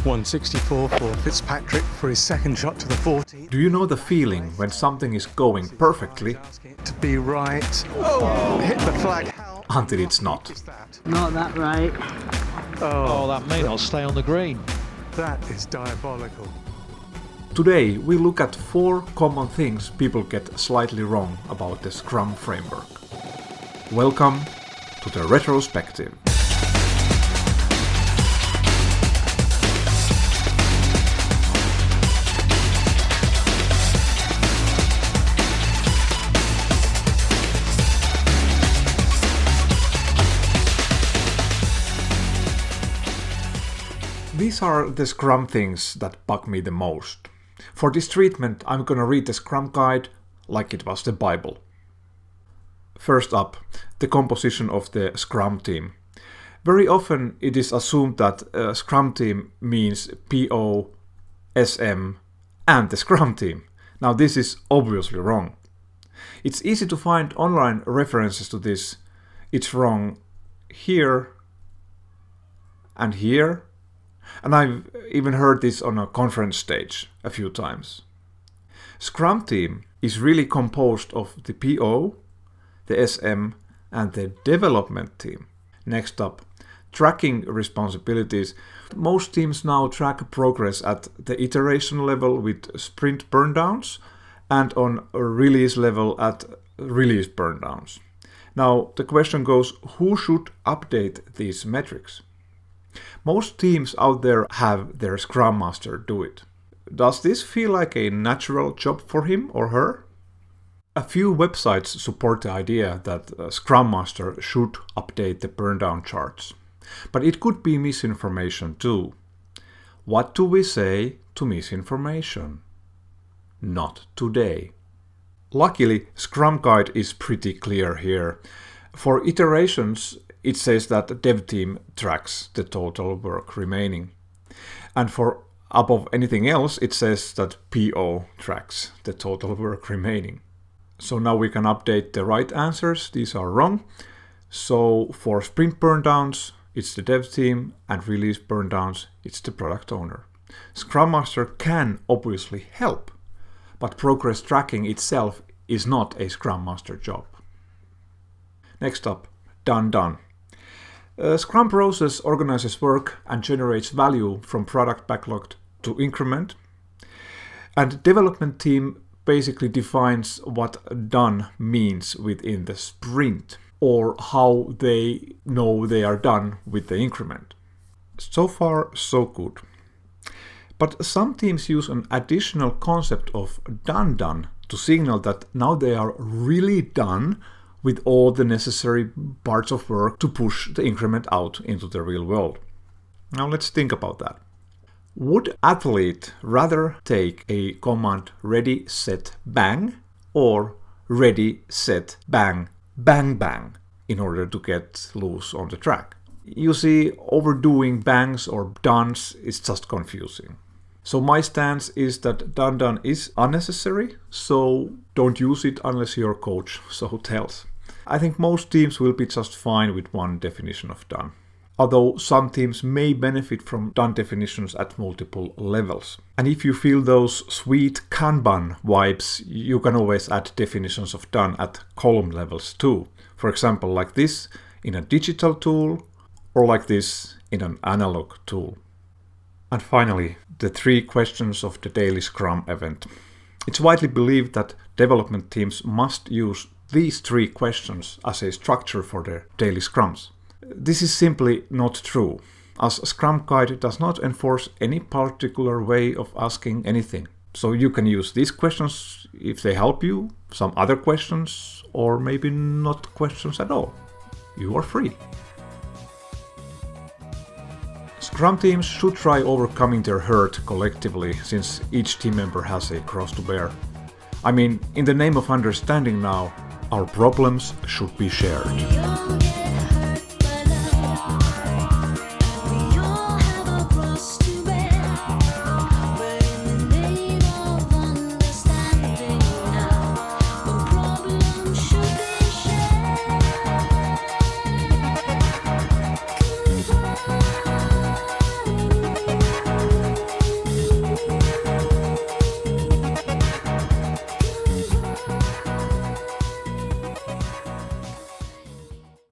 164 for Fitzpatrick for his second shot to the 40. Do you know the feeling when something is going perfectly To be right. Oh, hit the flag. until it's not? Not that right. Oh, that may not stay on the green. That is diabolical. Today we look at 4 common things people get slightly wrong about the Scrum framework. Welcome to the retrospective. These are the Scrum things that bug me the most. For this treatment, I'm gonna read the Scrum guide like it was the Bible. First up, the composition of the Scrum team. Very often it is assumed that a Scrum team means PO, SM, and the Scrum team. Now this is obviously wrong. It's easy to find online references to this. It's wrong here and here. And I've even heard this on a conference stage a few times. Scrum team is really composed of the PO, the SM, and the development team. Next up, tracking responsibilities. Most teams now track progress at the iteration level with sprint burndowns and on a release level at release burndowns. Now the question goes, who should update these metrics? Most teams out there have their Scrum Master do it. Does this feel like a natural job for him or her? A few websites support the idea that a Scrum Master should update the burndown charts. But it could be misinformation too. What do we say to misinformation? Not today. Luckily, Scrum Guide is pretty clear here. For iterations, it says that DevTeam tracks the total work remaining. And for above anything else, it says that PO tracks the total work remaining. So now we can update the right answers. These are wrong. So for sprint burndowns, it's the dev team, and release burndowns, it's the product owner. Scrum Master can obviously help, but progress tracking itself is not a Scrum Master job. Next up, done. A Scrum process organizes work and generates value from product backlog to increment. And development team basically defines what done means within the sprint, or how they know they are done with the increment. So far, so good. But some teams use an additional concept of done to signal that now they are really done with all the necessary parts of work to push the increment out into the real world. Now let's think about that. Would athlete rather take a command ready, set, bang, or ready, set, bang, bang, bang in order to get loose on the track? You see, overdoing bangs or dones is just confusing. So my stance is that done is unnecessary, so don't use it unless your coach so tells. I think most teams will be just fine with one definition of done, although some teams may benefit from done definitions at multiple levels. And if you feel those sweet Kanban vibes, you can always add definitions of done at column levels too. For example, like this in a digital tool, or like this in an analog tool. And finally, the 3 questions of the daily Scrum event. It's widely believed that development teams must use these 3 questions as a structure for their daily Scrums. This is simply not true, as Scrum Guide does not enforce any particular way of asking anything. So you can use these questions if they help you, some other questions, or maybe not questions at all. You are free. Scrum teams should try overcoming their hurt collectively, since each team member has a cross to bear. I mean, in the name of understanding now, our problems should be shared.